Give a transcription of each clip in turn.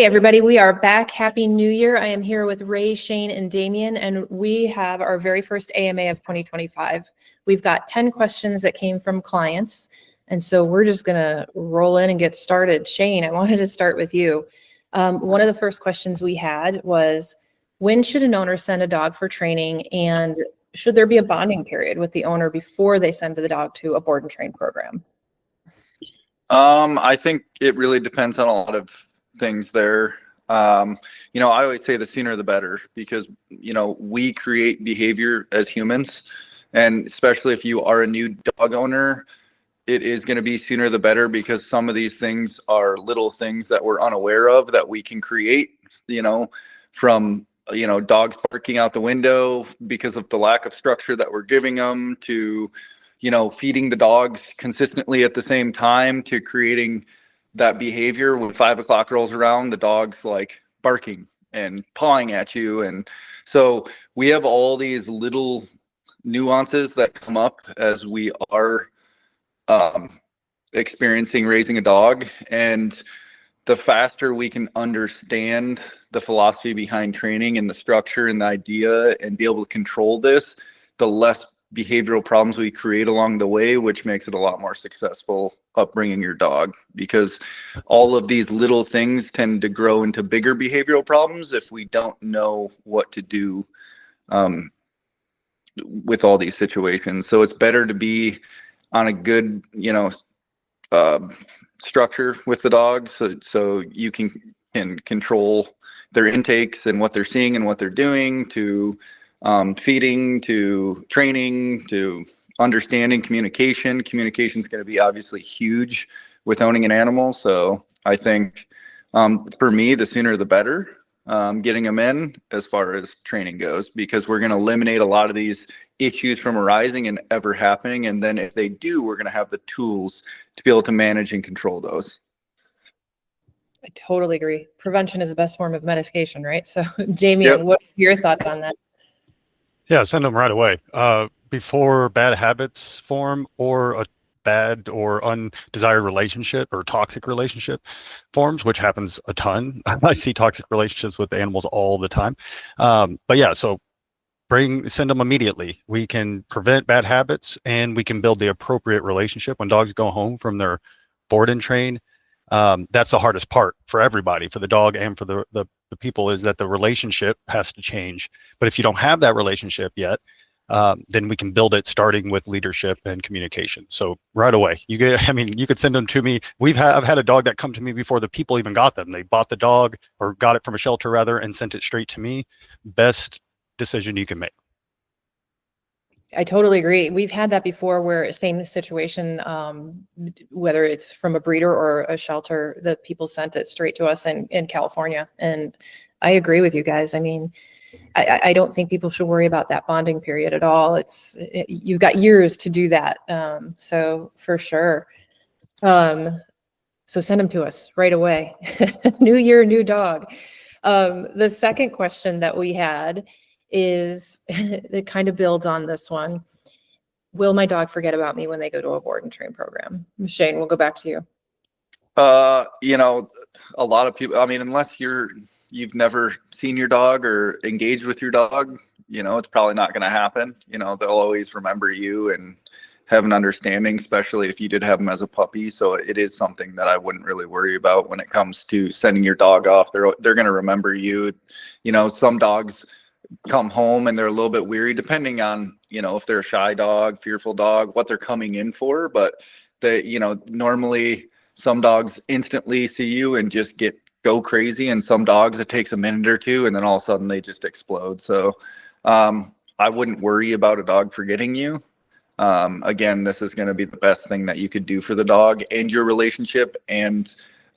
Hey everybody, we are back. Happy New Year. I am here with Ray, Shane, and Damian, and we have our very first AMA of 2025. We've got 10 questions that came from clients, and so we're just gonna roll in and get started. Shane, I wanted to start with you. One of the first questions we had was, when should an owner send a dog for training, and should there be a bonding period with the owner before they send the dog to a board and train program? I think it really depends on a lot of things there. I always say the sooner the better, because, we create behavior as humans, and especially if you are a new dog owner, it is going to be sooner the better, because some of these things are little things that we're unaware of that we can create, from, dogs barking out the window because of the lack of structure that we're giving them, to feeding the dogs consistently at the same time, to creating that behavior when 5 o'clock rolls around, the dog's like barking and pawing at you. And so we have all these little nuances that come up as we are experiencing raising a dog. And the faster we can understand the philosophy behind training and the structure and the idea and be able to control this, the less behavioral problems we create along the way, which makes it a lot more successful upbringing your dog, because all of these little things tend to grow into bigger behavioral problems if we don't know what to do with all these situations. So it's better to be on a good, structure with the dogs, so you can control their intakes and what they're seeing and what they're doing, to feeding, to training, to understanding communication. Communication is going to be obviously huge with owning an animal. So I think for me, the sooner the better, getting them in as far as training goes, because we're going to eliminate a lot of these issues from arising and ever happening. And then if they do, we're going to have the tools to be able to manage and control those. I totally agree. Prevention is the best form of medication, right? So Damian, What are your thoughts on that? Yeah, send them right away. Before bad habits form, or a bad or undesired relationship or toxic relationship forms, which happens a ton. I see toxic relationships with animals all the time. But yeah, so send them immediately. We can prevent bad habits, and we can build the appropriate relationship when dogs go home from their board and train. That's the hardest part for everybody, for the dog and for the people, is that the relationship has to change. But if you don't have that relationship yet, then we can build it, starting with leadership and communication. So right away, you could send them to me. I've had a dog that come to me before the people even got them. They bought the dog, or got it from a shelter rather, and sent it straight to me. Best decision you can make. I totally agree. We've had that before, where same situation, whether it's from a breeder or a shelter, the people sent it straight to us in California. And I agree with you guys. I mean, I don't think people should worry about that bonding period at all. You've got years to do that. So for sure. So send them to us right away. New year, new dog. The second question that we had is, it kind of builds on this one. Will my dog forget about me when they go to a board and train program? Shane, we'll go back to you. A lot of people, unless you've never seen your dog or engaged with your dog, it's probably not going to happen. They'll always remember you and have an understanding, especially if you did have them as a puppy. So it is something that I wouldn't really worry about when it comes to sending your dog off. They're going to remember you. Some dogs come home and they're a little bit weary, depending on, if they're a shy dog, fearful dog, what they're coming in for. But normally some dogs instantly see you and just go crazy, and some dogs, it takes a minute or two, and then all of a sudden they just explode. So I wouldn't worry about a dog forgetting you. Again, this is going to be the best thing that you could do for the dog and your relationship, and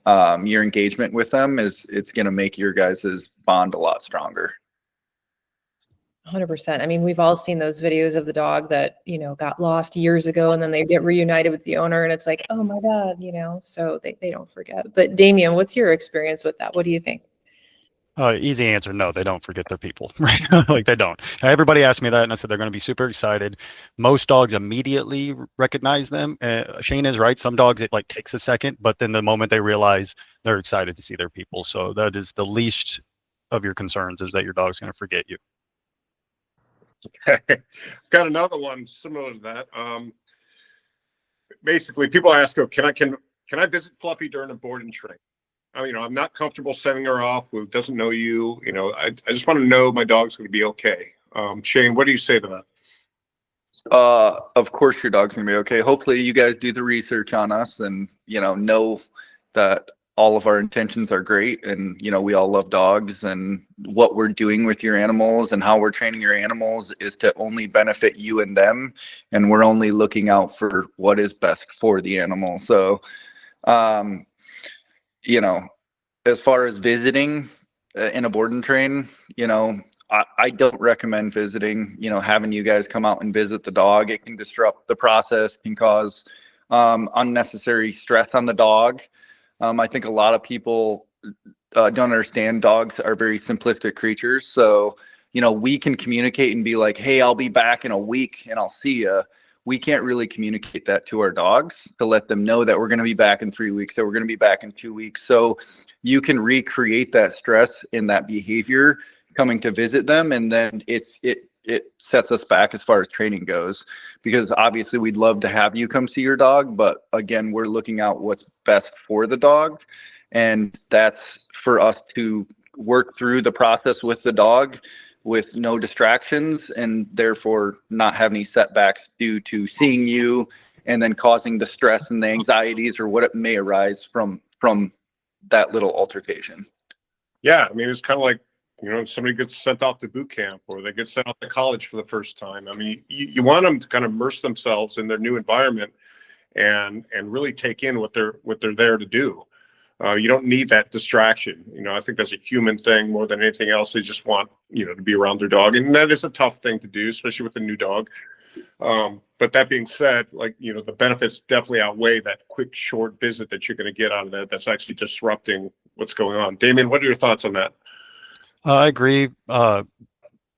your engagement with them it's going to make your guys' bond a lot stronger. 100%. I mean, we've all seen those videos of the dog that, got lost years ago, and then they get reunited with the owner, and it's like, oh my God, so they don't forget. But Damian, what's your experience with that? What do you think? Easy answer, no, they don't forget their people, right? Like they don't. Everybody asked me that, and I said they're going to be super excited. Most dogs immediately recognize them. Shane is right. Some dogs, it like takes a second, but then the moment they realize, they're excited to see their people. So that is the least of your concerns, is that your dog's going to forget you. Got another one similar to that. Basically, people ask, "Oh, can I visit Fluffy during a board and train?" I'm not comfortable sending her off who doesn't know you. I just want to know my dog's going to be okay. Shane, what do you say to that? Of course your dog's gonna be okay. Hopefully you guys do the research on us and know that all of our intentions are great, and we all love dogs, and what we're doing with your animals and how we're training your animals is to only benefit you and them, and we're only looking out for what is best for the animal. So as far as visiting in a board and train, I don't recommend visiting, having you guys come out and visit the dog. It can disrupt the process, can cause unnecessary stress on the dog. I think a lot of people don't understand dogs are very simplistic creatures. So, we can communicate and be like, hey, I'll be back in a week and I'll see you. We can't really communicate that to our dogs to let them know that we're going to be back in 3 weeks, that we're going to be back in 2 weeks. So you can recreate that stress in that behavior coming to visit them. And then it sets us back as far as training goes, because obviously we'd love to have you come see your dog. But again, we're looking out what's best for the dog. And that's for us to work through the process with the dog with no distractions, and therefore not have any setbacks due to seeing you and then causing the stress and the anxieties or what it may arise from that little altercation. Yeah, it's kind of like, somebody gets sent off to boot camp or they get sent off to college for the first time. You want them to kind of immerse themselves in their new environment and really take in what they're there to do. You don't need that distraction. I think that's a human thing more than anything else. They just want, to be around their dog. And that is a tough thing to do, especially with a new dog. But that being said, the benefits definitely outweigh that quick, short visit that you're going to get out of that. That's actually disrupting what's going on. Damian, what are your thoughts on that? I agree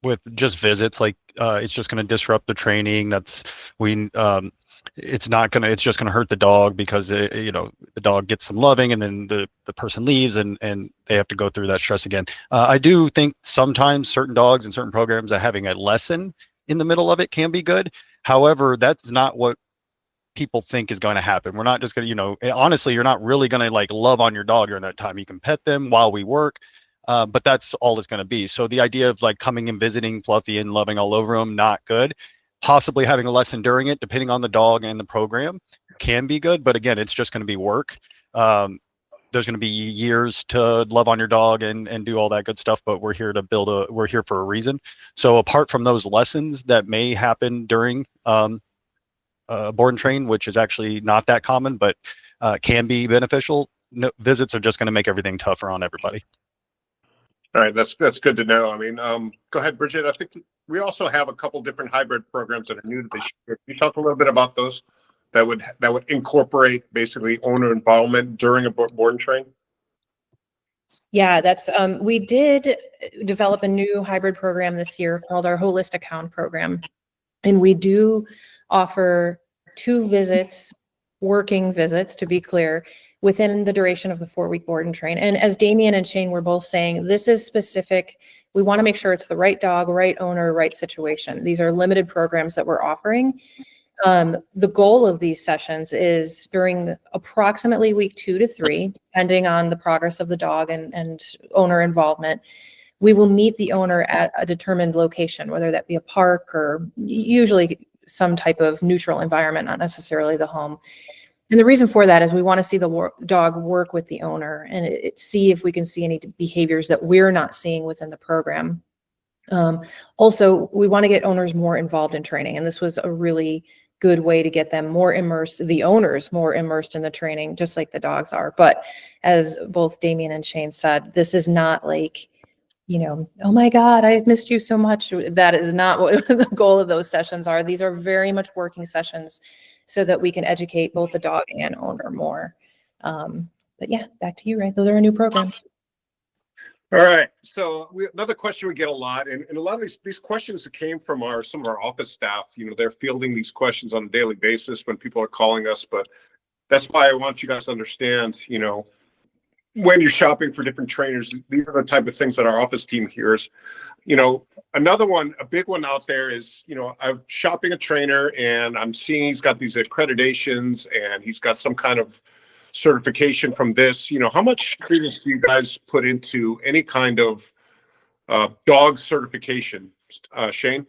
with just visits. Like it's just going to disrupt the training. It's just going to hurt the dog, because the dog gets some loving and then the person leaves and they have to go through that stress again. I do think sometimes certain dogs and certain programs are having a lesson in the middle of it can be good. However, that's not what people think is going to happen. We're not just going to, honestly, you're not really going to like love on your dog during that time. You can pet them while we work, but that's all it's going to be. So the idea of like coming and visiting Fluffy and loving all over him, not good. Possibly having a lesson during it, depending on the dog and the program, can be good. But again, it's just going to be work. There's going to be years to love on your dog and do all that good stuff, but we're here for a reason. So apart from those lessons that may happen during board and train, which is actually not that common, but can be beneficial, visits are just going to make everything tougher on everybody. All right, that's good to know. Go ahead, Bridget. I think we also have a couple different hybrid programs that are new to this year. Can you talk a little bit about those that would incorporate basically owner involvement during a board and train? Yeah, that's we did develop a new hybrid program this year called our Holistic Hound program. And we do offer 2 visits, working visits, to be clear, within the duration of the 4-week board and train. And as Damian and Shane were both saying, this is specific. We want to make sure it's the right dog, right owner, right situation. These are limited programs that we're offering. The goal of these sessions is during approximately week 2 to 3, depending on the progress of the dog and owner involvement. We will meet the owner at a determined location, whether that be a park or usually some type of neutral environment, not necessarily the home. And the reason for that is we want to see the dog work with the owner and see if we can see any behaviors that we're not seeing within the program. Also, we want to get owners more involved in training. And this was a really good way to get them more immersed, the owners more immersed in the training, just like the dogs are. But as both Damian and Shane said, this is not like, oh my God, I've missed you so much. That is not what the goal of those sessions are. These are very much working sessions so that we can educate both the dog and owner more. But yeah, back to you, Ray. Those are our new programs. All right. So another question we get a lot, and a lot of these questions that came from some of our office staff. They're fielding these questions on a daily basis when people are calling us. But that's why I want you guys to understand. When you're shopping for different trainers, these are the type of things that our office team hears. Another one, a big one out there is, I'm shopping a trainer and I'm seeing he's got these accreditations and he's got some kind of certification from this. How much credence do you guys put into any kind of dog certification? Shane?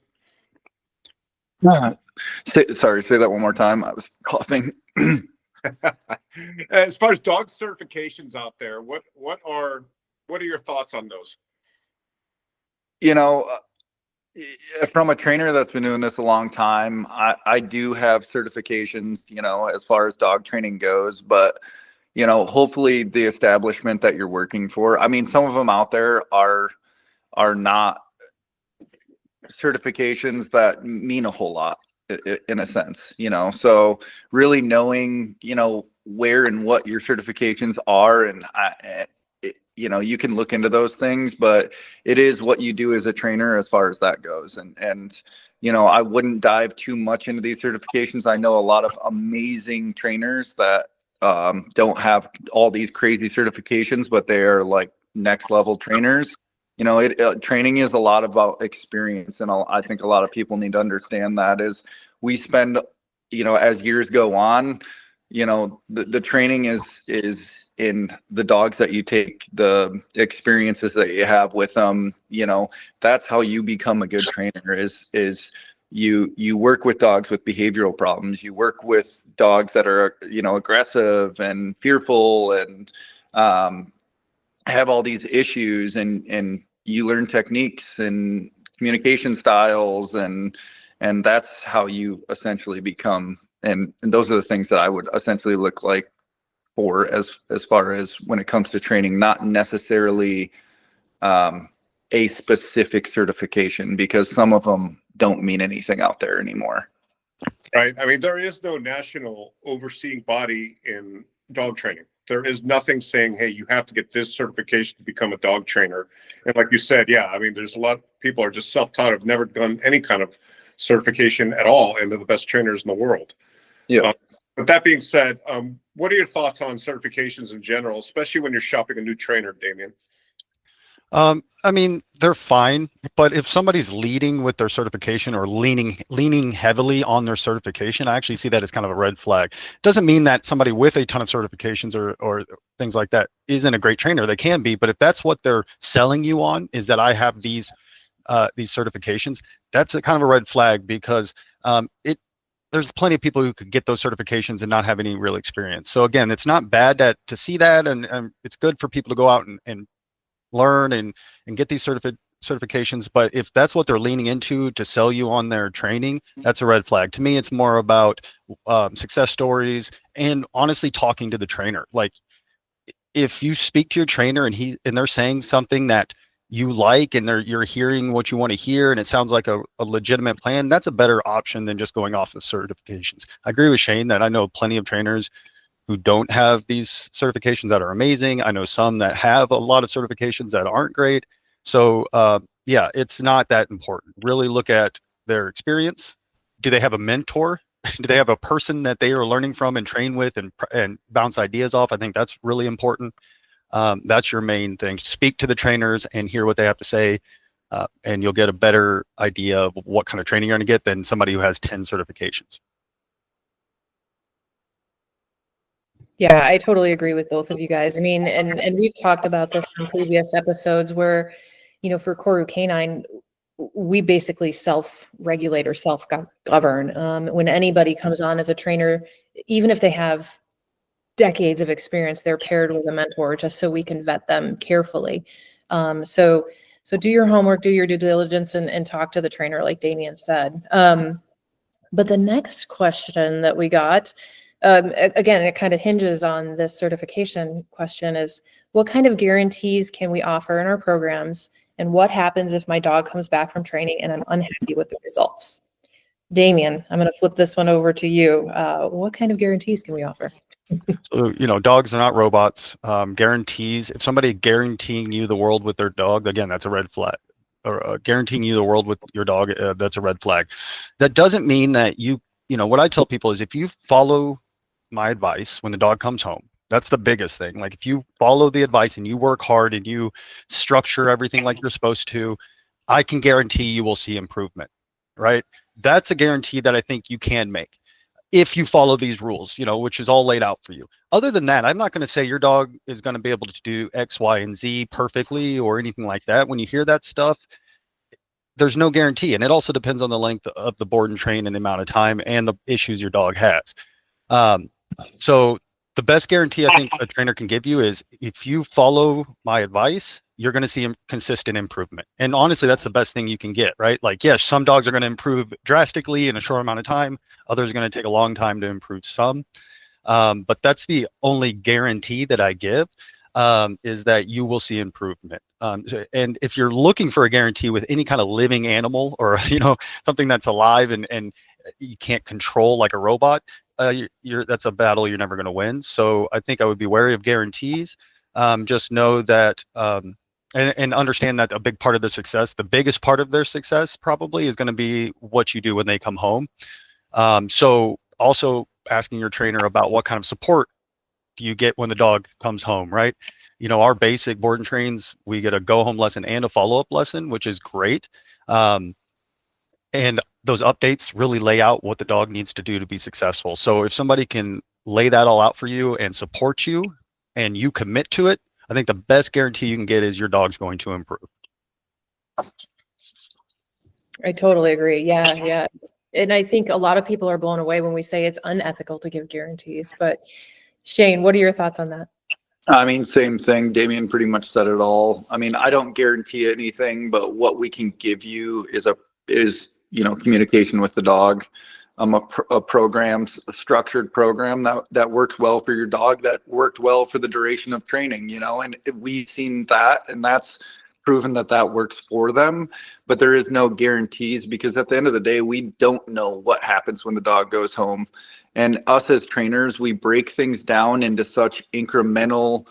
Sorry, say that one more time. I was coughing. As far as dog certifications out there, what are your thoughts on those? From a trainer that's been doing this a long time, I do have certifications, as far as dog training goes, but hopefully the establishment that you're working for, I mean, some of them out there are not certifications that mean a whole lot in a sense, so really knowing, where and what your certifications are, and you can look into those things, but it is what you do as a trainer as far as that goes. And I wouldn't dive too much into these certifications. I know a lot of amazing trainers that don't have all these crazy certifications, but they are like next level trainers. Training is a lot about experience, and I think a lot of people need to understand that is we spend, as years go on, the training is in the dogs that you take, the experiences that you have with them. That's how you become a good trainer is you work with dogs with behavioral problems. You work with dogs that are, aggressive and fearful and have all these issues, and you learn techniques and communication styles, and that's how you essentially become. And those are the things that I would essentially look like for as far as when it comes to training, not necessarily a specific certification, because some of them don't mean anything out there anymore. Right. I mean, there is no national overseeing body in dog training. There is nothing saying, hey, you have to get this certification to become a dog trainer. And like you said, yeah, I mean, there's a lot of people are just self-taught, have never done any kind of certification at all, and they're the best trainers in the world. Yeah. But that being said, what are your thoughts on certifications in general, especially when you're shopping a new trainer, Damian? I mean, they're fine, but if somebody's leading with their certification or leaning heavily on their certification, I actually see that as kind of a red flag. Doesn't mean that somebody with a ton of certifications or things like that isn't a great trainer. They can be, but if that's what they're selling you on, is that I have these certifications, that's a kind of a red flag, because there's plenty of people who could get those certifications and not have any real experience. So again, it's not bad to see that, and it's good for people to go out and learn and get these certifications. But if that's what they're leaning into to sell you on their training, that's a red flag. To me, it's more about success stories and honestly talking to the trainer. Like, if you speak to your trainer and they're saying something that you like, and you're hearing what you want to hear, and it sounds like a legitimate plan, that's a better option than just going off of certifications. I agree with Shane that I know plenty of trainers who don't have these certifications that are amazing. I know some that have a lot of certifications that aren't great. So yeah, it's not that important. Really look at their experience. Do they have a mentor? Do they have a person that they are learning from and train with and bounce ideas off? I think that's really important. That's your main thing. Speak to the trainers and hear what they have to say, and you'll get a better idea of what kind of training you're going to get than somebody who has 10 certifications. Yeah, I totally agree with both of you guys. I mean, and we've talked about this in previous episodes where, for Koru K9, we basically self-regulate or self-govern. When anybody comes on as a trainer, even if they have decades of experience, they're paired with a mentor just so we can vet them carefully. So do your homework, do your due diligence, and talk to the trainer, like Damian said. But the next question that we got, again, it kind of hinges on this certification question, is what kind of guarantees can we offer in our programs? And what happens if my dog comes back from training and I'm unhappy with the results? Damian, I'm going to flip this one over to you. What kind of guarantees can we offer? So, dogs are not robots. Guarantees, if somebody guaranteeing you the world with their dog, again, that's a red flag. Or guaranteeing you the world with your dog, that's a red flag. That doesn't mean that what I tell people is if you follow my advice when the dog comes home, that's the biggest thing. Like if you follow the advice and you work hard and you structure everything like you're supposed to, I can guarantee you will see improvement, right? That's a guarantee that I think you can make if you follow these rules, which is all laid out for you. Other than that, I'm not going to say your dog is going to be able to do X, Y, and Z perfectly or anything like that. When you hear that stuff, there's no guarantee. And it also depends on the length of the board and train and the amount of time and the issues your dog has. So the best guarantee I think a trainer can give you is if you follow my advice, you're going to see consistent improvement. And honestly, that's the best thing you can get, right? Like, yes, some dogs are going to improve drastically in a short amount of time. Others are going to take a long time to improve some. But that's the only guarantee that I give, is that you will see improvement. And if you're looking for a guarantee with any kind of living animal or, something that's alive and you can't control like a robot, that's a battle you're never going to win. So I think I would be wary of guarantees. Just know that and understand that a big part of the success, the biggest part of their success probably is going to be what you do when they come home. So also asking your trainer about what kind of support do you get when the dog comes home, right? Our basic board and trains, we get a go home lesson and a follow-up lesson, which is great. And those updates really lay out what the dog needs to do to be successful. So if somebody can lay that all out for you and support you and you commit to it, I think the best guarantee you can get is your dog's going to improve. I totally agree. Yeah, yeah. And I think a lot of people are blown away when we say it's unethical to give guarantees. But Shane, what are your thoughts on that? I mean, same thing. Damian pretty much said it all. I mean, I don't guarantee anything, but what we can give you is communication with the dog. A program, a structured program that works well for your dog, that worked well for the duration of training, and we've seen that, and that's proven that works for them. But there is no guarantees, because at the end of the day, we don't know what happens when the dog goes home. And us as trainers, we break things down into such incremental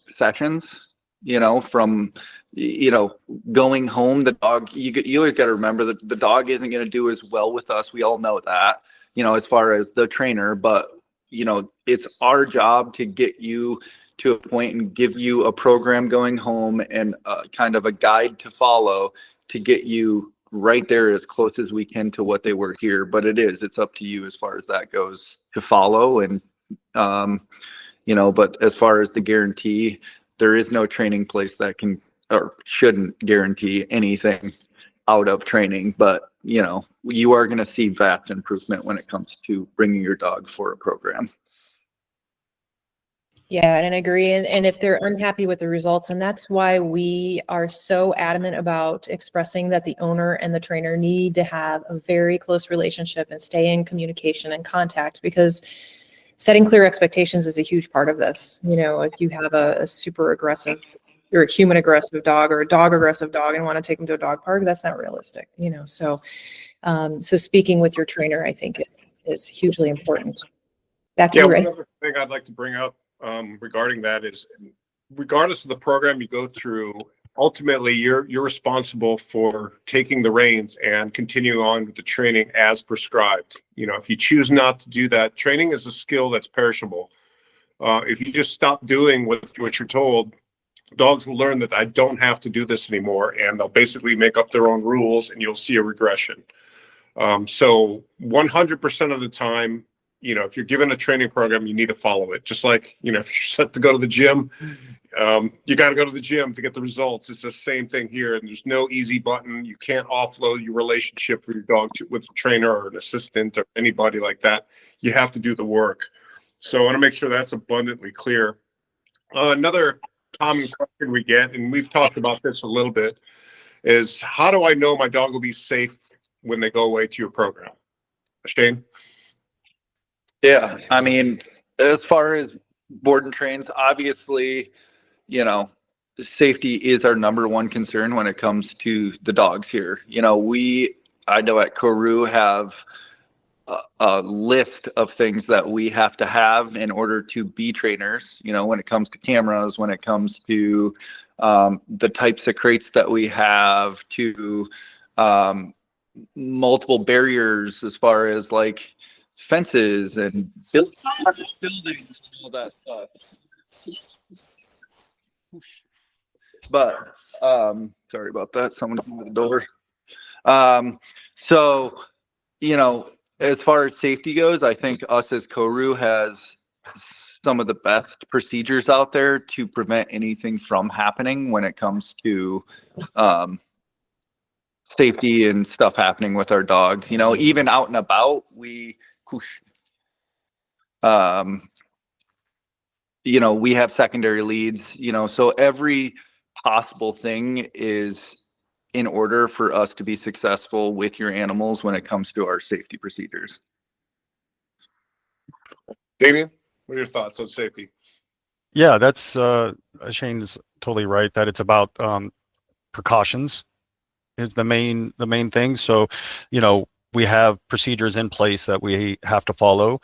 sessions, from going home. The dog, you always got to remember that the dog isn't going to do as well with us. We all know that, as far as the trainer, but it's our job to get you to a point and give you a program going home and kind of a guide to follow to get you right there as close as we can to what they were here. But it's up to you as far as that goes to follow. And but as far as the guarantee, there is no training place that can or shouldn't guarantee anything out of training. But you are going to see vast improvement when it comes to bringing your dog for a program. Yeah, and I agree. And if they're unhappy with the results, and that's why we are so adamant about expressing that the owner and the trainer need to have a very close relationship and stay in communication and contact, because setting clear expectations is a huge part of this. If you have a super aggressive or a human aggressive dog or a dog aggressive dog and want to take them to a dog park, that's not realistic, So speaking with your trainer, I think is hugely important. Back to you, Ray. One other thing I'd like to bring up regarding that is, regardless of the program you go through, ultimately you're responsible for taking the reins and continuing on with the training as prescribed. If you choose not to do that, training is a skill that's perishable. If you just stop doing what you're told, dogs will learn that I don't have to do this anymore, and they'll basically make up their own rules, and you'll see a regression. So 100% of the time, if you're given a training program, you need to follow it. Just like, if you're set to go to the gym, you got to go to the gym to get the results. It's the same thing here. And there's no easy button. You can't offload your relationship with your dog with a trainer or an assistant or anybody like that. You have to do the work. So I want to make sure that's abundantly clear. Another common question we get, and we've talked about this a little bit, is how do I know my dog will be safe when they go away to your program? Shane? Yeah, I mean, as far as board and trains, obviously, safety is our number one concern when it comes to the dogs here. I know at Koru have a list of things that we have to have in order to be trainers, you know, when it comes to cameras, when it comes to the types of crates that we have, to multiple barriers as far as like fences and buildings and all that stuff. But sorry about that, someone opened the door. So, you know, as far as safety goes, I think us as Koru has some of the best procedures out there to prevent anything from happening when it comes to safety and stuff happening with our dogs. You know, even out and about, you know, we have secondary leads, you know, so every possible thing is in order for us to be successful with your animals when it comes to our safety procedures. Damian, what are your thoughts on safety? Yeah, that's Shane's totally right that it's about precautions is the main thing. So, you know, we have procedures in place that we have to follow,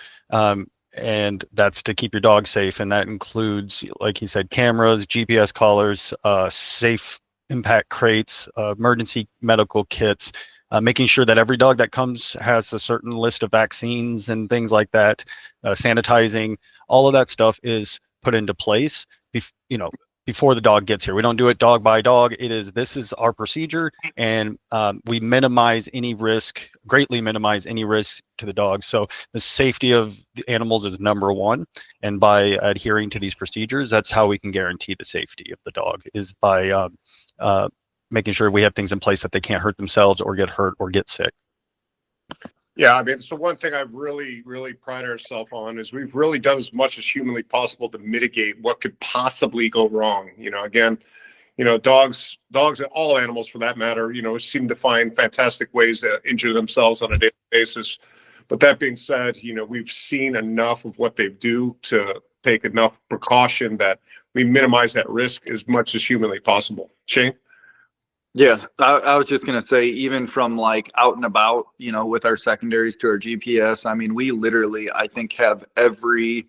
and that's to keep your dog safe, and that includes, like he said, cameras, GPS collars, safe impact crates, emergency medical kits, making sure that every dog that comes has a certain list of vaccines and things like that, sanitizing, all of that stuff is put into place, you know, before the dog gets here. We don't do it dog by dog. This is our procedure, and we minimize any risk, greatly minimize any risk to the dog. So the safety of the animals is number one, and by adhering to these procedures, that's how we can guarantee the safety of the dog, is by making sure we have things in place that they can't hurt themselves or get hurt or get sick. Yeah, I mean, so one thing I've really prided ourselves on is we've really done as much as humanly possible to mitigate what could possibly go wrong. You know, again, you know, dogs and all animals for that matter, you know, seem to find fantastic ways to injure themselves on a daily basis. But that being said, you know, we've seen enough of what they do to take enough precaution that we minimize that risk as much as humanly possible. Shane? Yeah, I was just going to say, even from like out and about, you know, with our secondaries to our GPS, I mean, we literally, I think, have every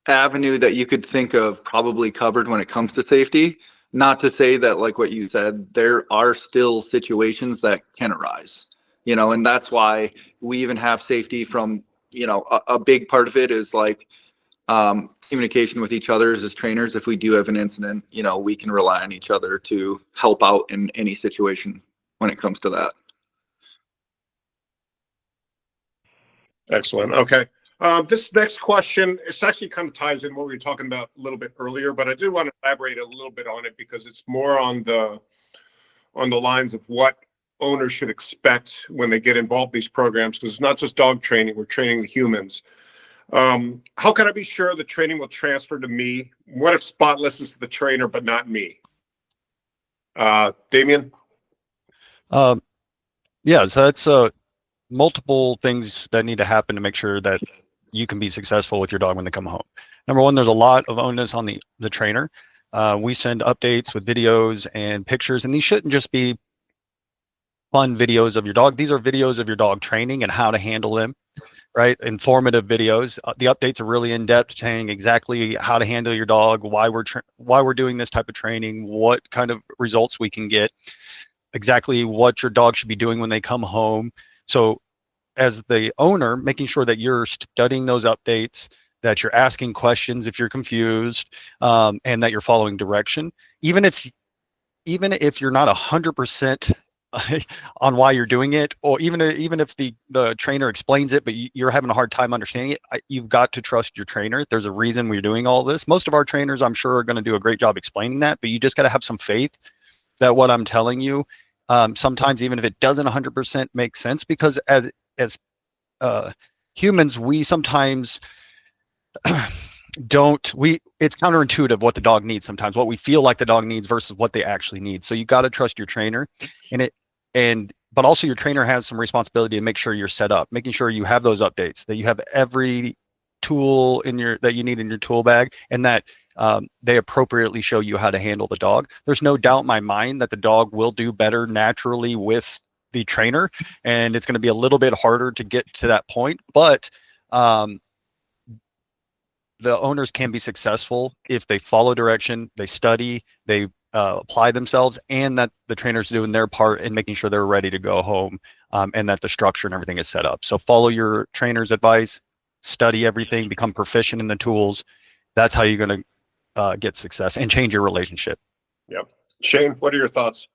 avenue that you could think of probably covered when it comes to safety. Not to say that, like what you said, there are still situations that can arise, you know, and that's why we even have safety from, you know, a big part of it is like communication with each other as trainers. If we do have an incident, you know, we can rely on each other to help out in any situation when it comes to that. Excellent. Okay. This next question, it's actually kind of ties in what we were talking about a little bit earlier, but I do want to elaborate a little bit on it because it's more on the lines of what owners should expect when they get involved in these programs, because it's not just dog training, we're training the humans. How can I be sure the training will transfer to me? What if Spotless is the trainer, but not me? Damian? Yeah, so that's multiple things that need to happen to make sure that you can be successful with your dog when they come home. Number one, there's a lot of onus on the trainer. We send updates with videos and pictures, and these shouldn't just be fun videos of your dog. These are videos of your dog training and how to handle them, right? Informative videos. The updates are really in depth, saying exactly how to handle your dog, why we're doing this type of training, what kind of results we can get, exactly what your dog should be doing when they come home. So as the owner, making sure that you're studying those updates, that you're asking questions if you're confused, and that you're following direction. Even if you're not 100% on why you're doing it, or even if the trainer explains it, but you're having a hard time understanding it, you've got to trust your trainer. There's a reason we're doing all this. Most of our trainers, I'm sure, are going to do a great job explaining that, but you just got to have some faith that what I'm telling you, sometimes even if it doesn't 100% make sense, because as humans, we sometimes it's counterintuitive what the dog needs sometimes, what we feel like the dog needs versus what they actually need. So you got to trust your trainer, but also your trainer has some responsibility to make sure you're set up, making sure you have those updates, that you have every tool that you need in your tool bag, and that they appropriately show you how to handle the dog. There's no doubt in my mind that the dog will do better naturally with the trainer, and it's going to be a little bit harder to get to that point. But the owners can be successful if they follow direction, they study, they apply themselves, and that the trainer's doing their part in making sure they're ready to go home, and that the structure and everything is set up. So follow your trainer's advice, study everything, become proficient in the tools. That's how you're going to get success and change your relationship. Yep. Shane, what are your thoughts?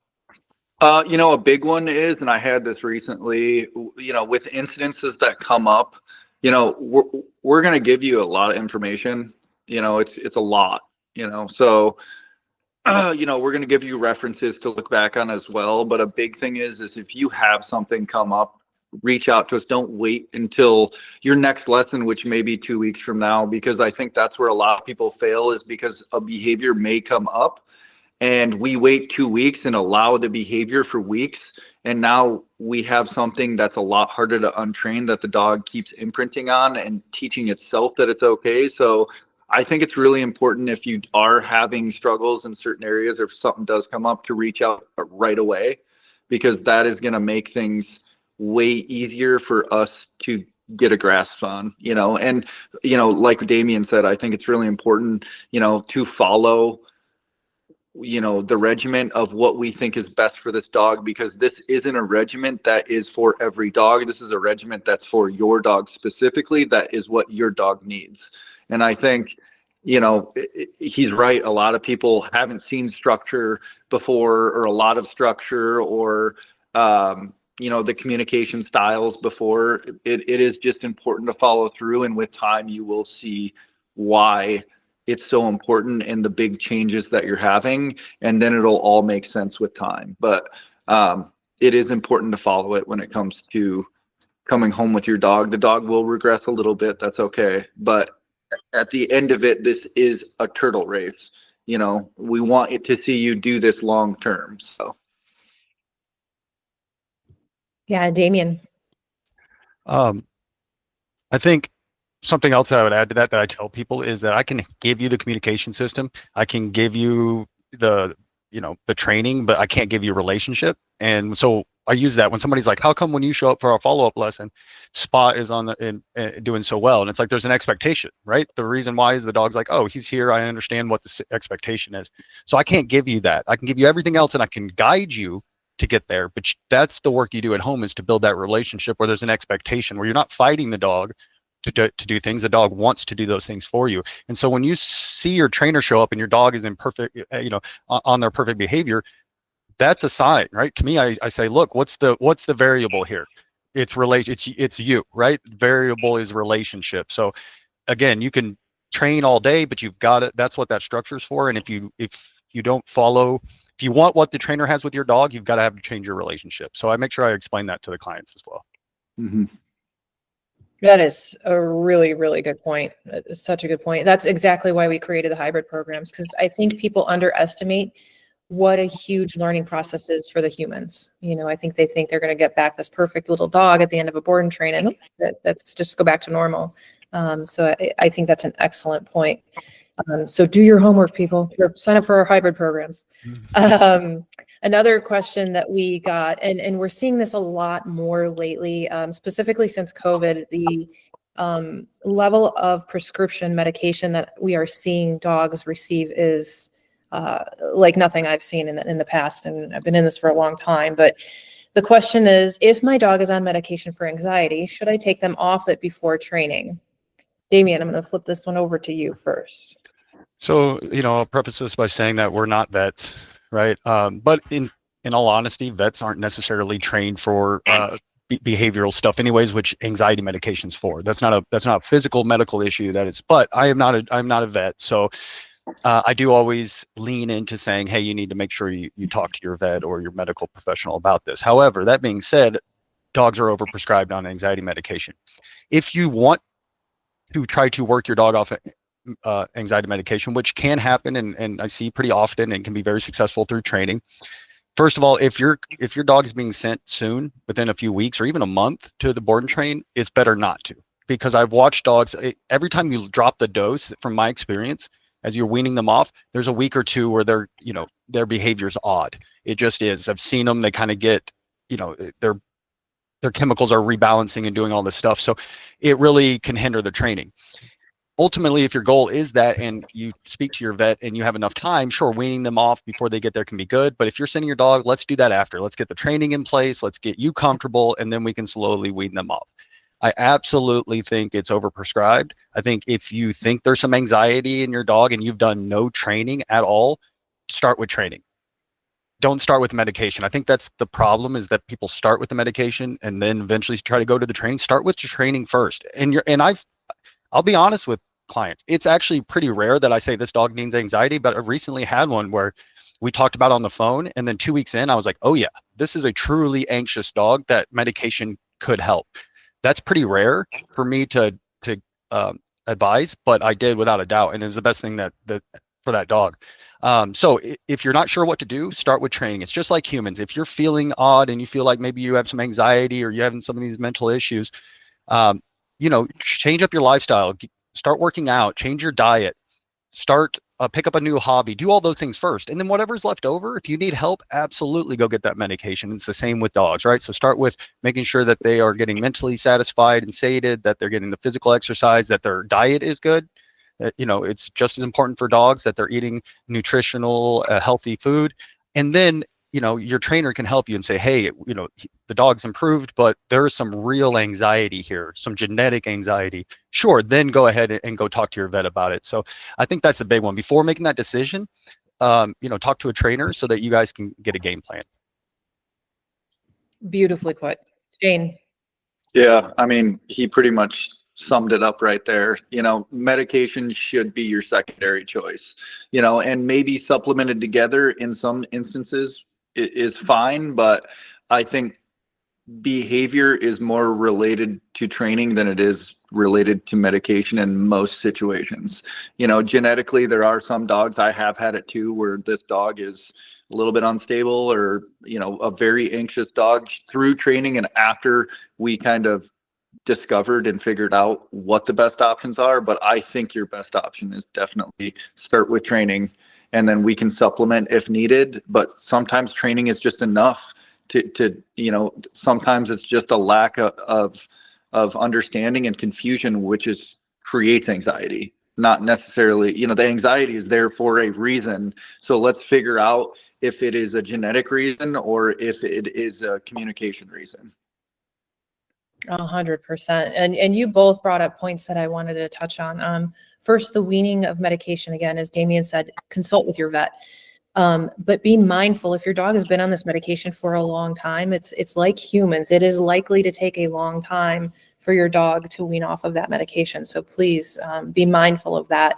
A big one is, and I had this recently, with incidences that come up, we're going to give you a lot of information. It's a lot, so, we're going to give you references to look back on as well. But a big thing is if you have something come up, reach out to us. Don't wait until your next lesson, which may be 2 weeks from now, because I think that's where a lot of people fail, is because a behavior may come up and we wait 2 weeks and allow the behavior for weeks. And now we have something that's a lot harder to untrain, that the dog keeps imprinting on and teaching itself that it's okay. So I think it's really important, if you are having struggles in certain areas, or if something does come up, to reach out right away, because that is going to make things way easier for us to get a grasp on, and, like Damian said, I think it's really important, to follow the regiment of what we think is best for this dog, because this isn't a regiment that is for every dog. This is a regiment that's for your dog specifically. That is what your dog needs. And I think, he's right. A lot of people haven't seen structure before, or a lot of structure, or, the communication styles before. It is just important to follow through. And with time, you will see why it's so important and the big changes that you're having, and then it'll all make sense with time. But it is important to follow it when it comes to coming home with your dog. The dog will regress a little bit. That's okay. But at the end of it, this is a turtle race. We want it to see you do this long term. So. Yeah, Damian. I think something else that I would add to that I tell people is that I can give you the communication system. I can give you the training, but I can't give you a relationship. And so I use that when somebody's like, how come when you show up for our follow-up lesson, Spot is doing so well? And it's like, there's an expectation, right? The reason why is the dog's like, oh, he's here. I understand what the expectation is. So I can't give you that. I can give you everything else, and I can guide you to get there. But that's the work you do at home, is to build that relationship where there's an expectation, where you're not fighting the dog to do things. The dog wants to do those things for you. And so when you see your trainer show up and your dog is in perfect, on their perfect behavior, that's a sign, right? To me, I say, look, what's the variable here? It's you, right? Variable is relationship. So again, you can train all day, but you've got it. That's what that structure is for. And if you don't follow, if you want what the trainer has with your dog, you've got to have to change your relationship. So I make sure I explain that to the clients as well. Mm-hmm. That is a really, really good point. It's such a good point. That's exactly why we created the hybrid programs, because I think people underestimate what a huge learning process is for the humans. I think they think they're going to get back this perfect little dog at the end of a board and train, and that's just go back to normal. So I think that's an excellent point. So do your homework, people. Sign up for our hybrid programs. Another question that we got, and we're seeing this a lot more lately, specifically since COVID, the level of prescription medication that we are seeing dogs receive is like nothing I've seen in the past, and I've been in this for a long time. But the question is, if my dog is on medication for anxiety, should I take them off it before training? Damian, I'm going to flip this one over to you first. So, I'll preface this by saying that we're not vets, right? But in all honesty, vets aren't necessarily trained for behavioral stuff anyways, which anxiety medication's for. That's not a physical medical issue but I'm not a vet. So I do always lean into saying, hey, you need to make sure you talk to your vet or your medical professional about this. However, that being said, dogs are overprescribed on anxiety medication. If you want to try to work your dog off anxiety medication, which can happen and I see pretty often and can be very successful through training. First of all, if your dog is being sent soon, within a few weeks or even a month to the board and train, it's better not to, because I've watched dogs, every time you drop the dose, from my experience, as you're weaning them off, there's a week or two where their behavior is odd. It just is. I've seen them, they kind of get, you know, their chemicals are rebalancing and doing all this stuff. So it really can hinder the training. Ultimately, if your goal is that and you speak to your vet and you have enough time, sure, weaning them off before they get there can be good. But if you're sending your dog, let's do that after. Let's get the training in place. Let's get you comfortable, and then we can slowly wean them off. I absolutely think it's overprescribed. I think if you think there's some anxiety in your dog and you've done no training at all, start with training. Don't start with medication. I think that's the problem, is that people start with the medication and then eventually try to go to the training. Start with your training first. I'll be honest with clients. It's actually pretty rare that I say this dog needs anxiety, but I recently had one where we talked about on the phone, and then 2 weeks in, I was like, oh yeah, this is a truly anxious dog that medication could help. That's pretty rare for me to advise, but I did without a doubt, and it was the best thing that for that dog. So if you're not sure what to do, start with training. It's just like humans. If you're feeling odd and you feel like maybe you have some anxiety or you're having some of these mental issues, you know, change up your lifestyle, start working out, change your diet, start pick up a new hobby, do all those things first. And then whatever's left over, if you need help, absolutely go get that medication. It's the same with dogs, right? So start with making sure that they are getting mentally satisfied and sated, that they're getting the physical exercise, that their diet is good. You know, it's just as important for dogs that they're eating nutritional, healthy food. And then, you know, your trainer can help you and say, hey, you know, the dog's improved, but there's some real anxiety here, some genetic anxiety. Sure, then go ahead and go talk to your vet about it. So I think that's a big one. Before making that decision, you know, talk to a trainer so that you guys can get a game plan. Beautifully put. Jane. Yeah, I mean, he pretty much summed it up right there. You know, medication should be your secondary choice, you know, and maybe supplemented together in some instances is fine, but I think behavior is more related to training than it is related to medication in most situations. You know, genetically, there are some dogs, I have had it too, where this dog is a little bit unstable, or, you know, a very anxious dog. Through training and after we kind of discovered and figured out what the best options are. But I think your best option is definitely start with training, and then we can supplement if needed. But sometimes training is just enough to you know, sometimes it's just a lack of understanding and confusion, which is creates anxiety. Not necessarily, you know, the anxiety is there for a reason. So let's figure out if it is a genetic reason or if it is a communication reason. 100%. And you both brought up points that I wanted to touch on. First, the weaning of medication. Again, as Damian said, consult with your vet. But be mindful, if your dog has been on this medication for a long time, it's like humans. It is likely to take a long time for your dog to wean off of that medication. So please be mindful of that.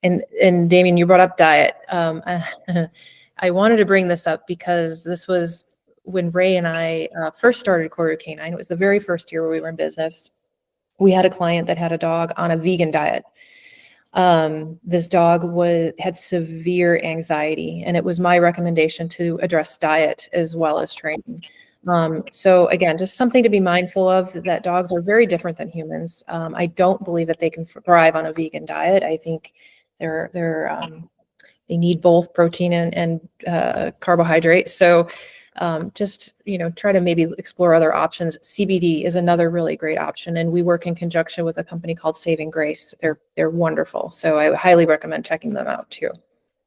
And Damian, you brought up diet. I wanted to bring this up because this was when Ray and I first started Koru K9. It was the very first year we were in business. We had a client that had a dog on a vegan diet. This dog had severe anxiety, and it was my recommendation to address diet as well as training. So again, just something to be mindful of, that dogs are very different than humans. I don't believe that they can thrive on a vegan diet. I think they need both protein and carbohydrates. So just, you know, try to maybe explore other options. CBD is another really great option, and we work in conjunction with a company called Saving Grace. They're wonderful, so I highly recommend checking them out too.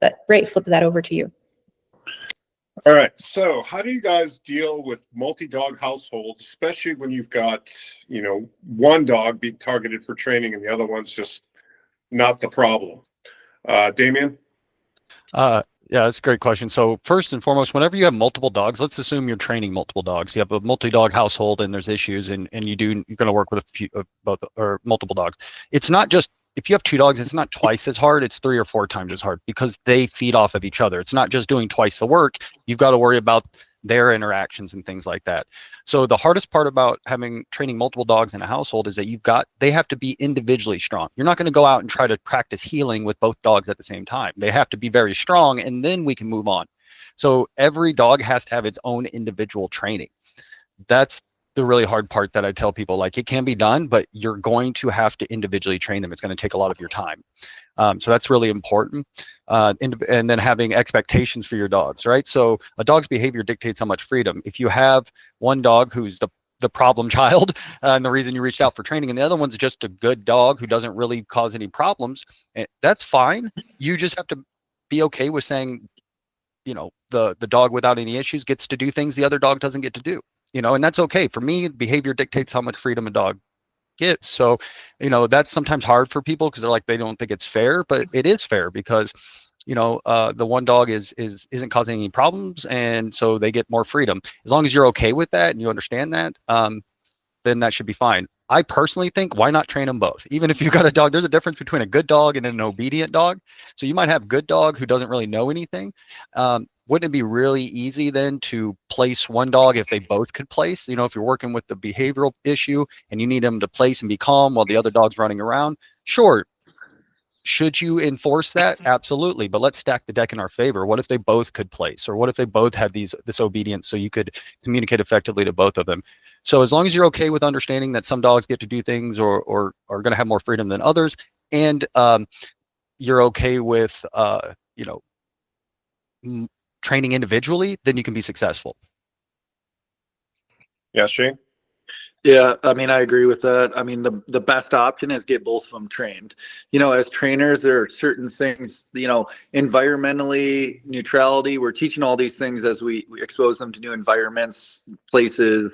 But Ray, flip that over to you. All right. So how do you guys deal with multi-dog households, especially when you've got, you know, one dog being targeted for training and the other one's just not the problem? Damian? Yeah, that's a great question. So first and foremost, whenever you have multiple dogs, let's assume you're training multiple dogs. You have a multi-dog household and there's issues, and you're going to work with a few both or multiple dogs. It's not just, if you have two dogs, it's not twice as hard, it's 3 or 4 times as hard, because they feed off of each other. It's not just doing twice the work. You've got to worry about their interactions and things like that. So the hardest part about training multiple dogs in a household is that they have to be individually strong. You're not going to go out and try to practice healing with both dogs at the same time. They have to be very strong, and then we can move on. So every dog has to have its own individual training. That's the really hard part that I tell people. Like, it can be done, but you're going to have to individually train them. It's going to take a lot of your time. So that's really important. And then having expectations for your dogs, right? So a dog's behavior dictates how much freedom. If you have one dog who's the problem child and the reason you reached out for training, and the other one's just a good dog who doesn't really cause any problems, that's fine. You just have to be okay with saying, the dog without any issues gets to do things the other dog doesn't get to do, and that's okay. For me, behavior dictates how much freedom a dog gets. So, that's sometimes hard for people because they don't think it's fair, but it is fair because, the one dog isn't causing any problems, and so they get more freedom. As long as you're okay with that and you understand that, then that should be fine. I personally think, why not train them both? Even if you've got a dog, there's a difference between a good dog and an obedient dog. So you might have a good dog who doesn't really know anything. Wouldn't it be really easy then to place one dog if they both could place? If you're working with the behavioral issue and you need them to place and be calm while the other dog's running around, sure. Should you enforce that? Absolutely. But let's stack the deck in our favor. What if they both could place? Or what if they both had this obedience so you could communicate effectively to both of them? So as long as you're okay with understanding that some dogs get to do things or are going to have more freedom than others, and you're okay with training individually, then you can be successful. Yeah, Shane? Yeah, I mean, I agree with that. I mean, the best option is get both of them trained. As trainers, there are certain things, environmentally, neutrality, we're teaching all these things as we expose them to new environments, places,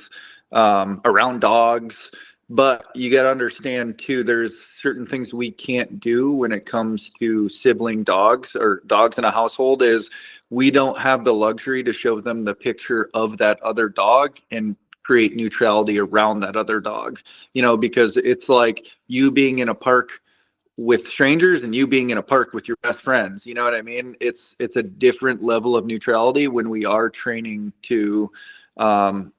around dogs. But you got to understand too, there's certain things we can't do when it comes to sibling dogs or dogs in a household. Is we don't have the luxury to show them the picture of that other dog and create neutrality around that other dog, because it's like you being in a park with strangers and you being in a park with your best friends. You know what I mean? It's a different level of neutrality when we are training to dogs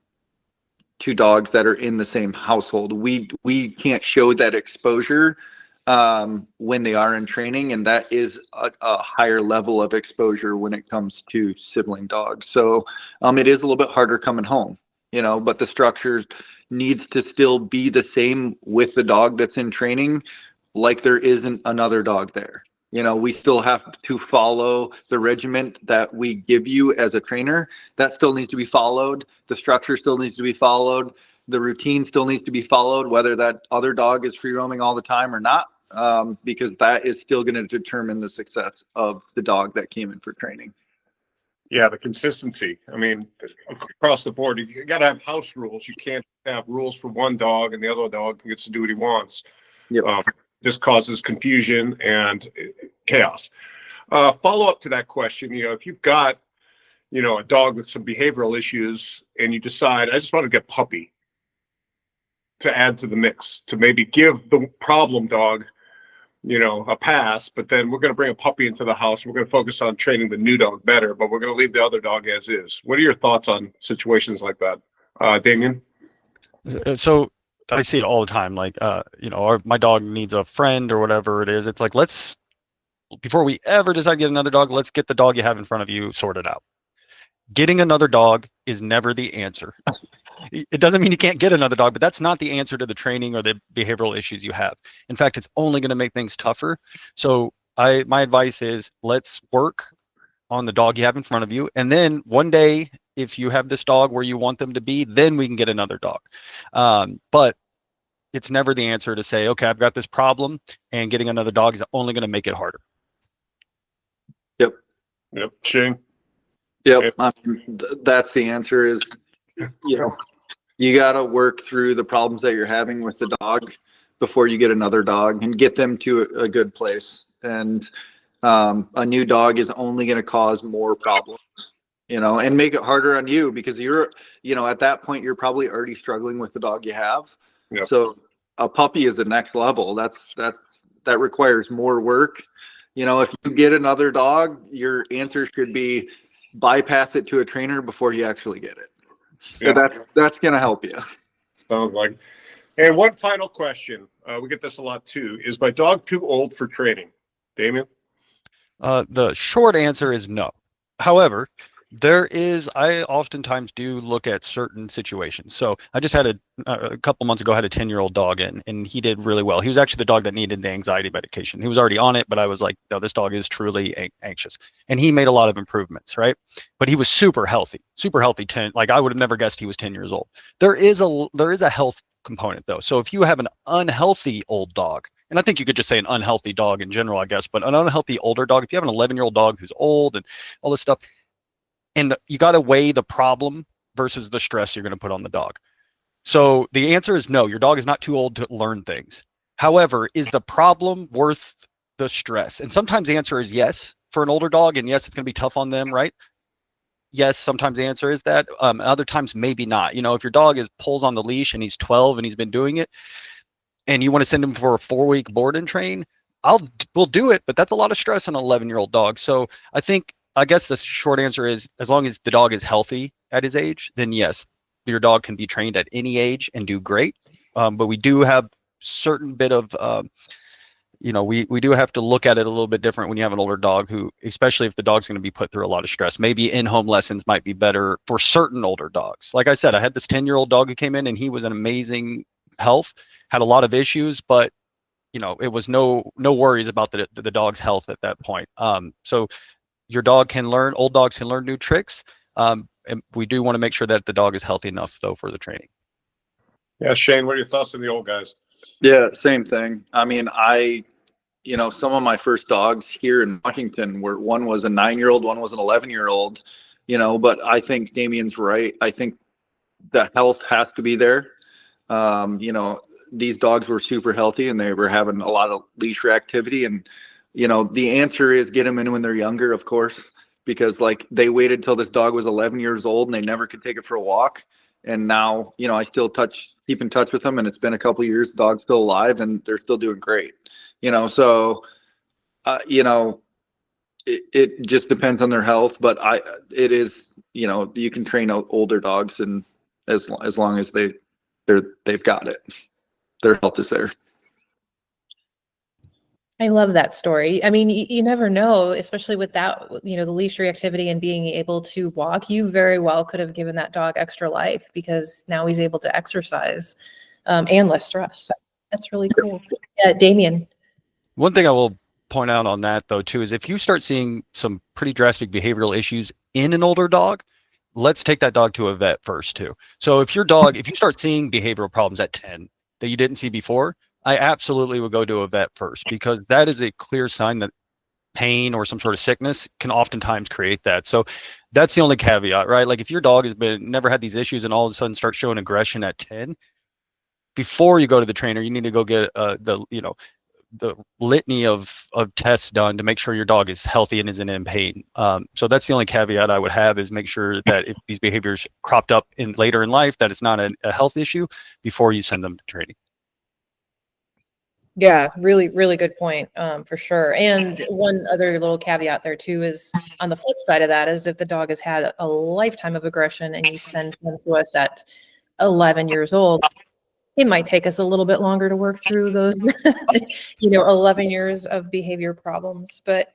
that are in the same household. We can't show that exposure when they are in training, and that is a higher level of exposure when it comes to sibling dogs. So it is a little bit harder coming home, but the structure needs to still be the same with the dog that's in training, like there isn't another dog there. We still have to follow the regiment that we give you as a trainer. That still needs to be followed. The structure still needs to be followed. The routine still needs to be followed, whether that other dog is free roaming all the time or not, because that is still going to determine the success of the dog that came in for training. Yeah, the consistency. I mean, across the board, you got to have house rules. You can't have rules for one dog and the other dog gets to do what he wants. Yep. This causes confusion and chaos. Follow up to that question, if you've got, a dog with some behavioral issues and you decide, I just want to get puppy to add to the mix, to maybe give the problem dog, a pass, but then we're going to bring a puppy into the house. We're going to focus on training the new dog better, but we're going to leave the other dog as is. What are your thoughts on situations like that? Damian? So I see it all the time. Or my dog needs a friend or whatever it is. It's like, before we ever decide to get another dog, let's get the dog you have in front of you sorted out. Getting another dog is never the answer. It doesn't mean you can't get another dog, but that's not the answer to the training or the behavioral issues you have. In fact, it's only going to make things tougher. So my advice is, let's work on the dog you have in front of you. And then one day, if you have this dog where you want them to be, then we can get another dog. But it's never the answer to say, okay, I've got this problem and getting another dog is only going to make it harder. Yep. Shane? Yep. That's the answer is, you got to work through the problems that you're having with the dog before you get another dog and get them to a good place. And a new dog is only going to cause more problems, and make it harder on you because you're, at that point, you're probably already struggling with the dog you have. Yep. So a puppy is the next level. That requires more work. If you get another dog, your answer should be bypass it to a trainer before you actually get it. Yeah. So that's going to help you. Sounds like. And one final question. We get this a lot too. Is my dog too old for training? Damian? The short answer is no. However, I oftentimes do look at certain situations. So I just had a couple months ago, had a 10-year-old dog in, and he did really well. He was actually the dog that needed the anxiety medication. He was already on it, but I was like, no, this dog is truly anxious. And he made a lot of improvements, right? But he was super healthy, 10. Like I would have never guessed he was 10 years old. There is a health component though. So if you have an unhealthy old dog, and I think you could just say an unhealthy dog in general, I guess, but an unhealthy older dog, if you have an 11-year-old dog who's old and all this stuff, and you got to weigh the problem versus the stress you're going to put on the dog. So the answer is no, your dog is not too old to learn things. However, is the problem worth the stress? And sometimes the answer is yes for an older dog, and yes, it's going to be tough on them, right? Yes, sometimes the answer is that. Other times, maybe not. You know, if your dog pulls on the leash and he's 12 and he's been doing it, and you want to send him for a 4-week board and train, we'll do it, but that's a lot of stress on an 11-year-old dog. So I guess the short answer is, as long as the dog is healthy at his age, then yes, your dog can be trained at any age and do great. But we do have certain bit of, we do have to look at it a little bit different when you have an older dog who, especially if the dog's going to be put through a lot of stress. Maybe in-home lessons might be better for certain older dogs. Like I said, I had this 10-year-old dog who came in and he was an amazing health, had a lot of issues, but it was no worries about the dog's health at that point. So your dog can learn, old dogs can learn new tricks. And we do want to make sure that the dog is healthy enough though for the training. Yeah, Shane, what are your thoughts on the old guys? Yeah, same thing. I mean, some of my first dogs here in Washington were, one was a 9-year-old, one was an 11-year-old, but I think Damian's right. I think the health has to be there. These dogs were super healthy and they were having a lot of leash reactivity, and the answer is get them in when they're younger, of course, because like they waited till this dog was 11 years old and they never could take it for a walk. And now, I still keep in touch with them, and it's been a couple of years, the dog's still alive and they're still doing great. So, it just depends on their health, but it is, you can train older dogs, and as long as they've got it, their health is there. I love that story. I mean, you never know, especially with that, the leash reactivity and being able to walk. You very well could have given that dog extra life because now he's able to exercise and less stress. So that's really cool. Yeah, Damian. One thing I will point out on that though too is if you start seeing some pretty drastic behavioral issues in an older dog, let's take that dog to a vet first too. So if you start seeing behavioral problems at 10 that you didn't see before, I absolutely would go to a vet first, because that is a clear sign that pain or some sort of sickness can oftentimes create that. So that's the only caveat, right? Like if your dog has never had these issues and all of a sudden starts showing aggression at 10, before you go to the trainer, you need to go get the litany of tests done to make sure your dog is healthy and isn't in pain. So that's the only caveat I would have, is make sure that if these behaviors cropped up later in life, that it's not a health issue before you send them to training. Yeah, really, really good point, for sure. And one other little caveat there too is, on the flip side of that, is if the dog has had a lifetime of aggression and you send them to us at 11 years old, it might take us a little bit longer to work through those, 11 years of behavior problems. But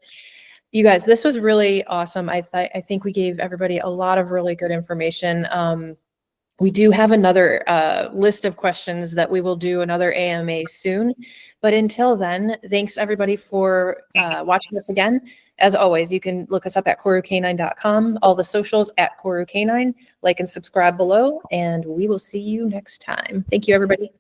you guys, this was really awesome. I think we gave everybody a lot of really good information. We do have another list of questions that we will do another AMA soon. But until then, thanks everybody for watching us again. As always, you can look us up at KoruK9.com, all the socials at Koru K9, like and subscribe below, and we will see you next time. Thank you, everybody.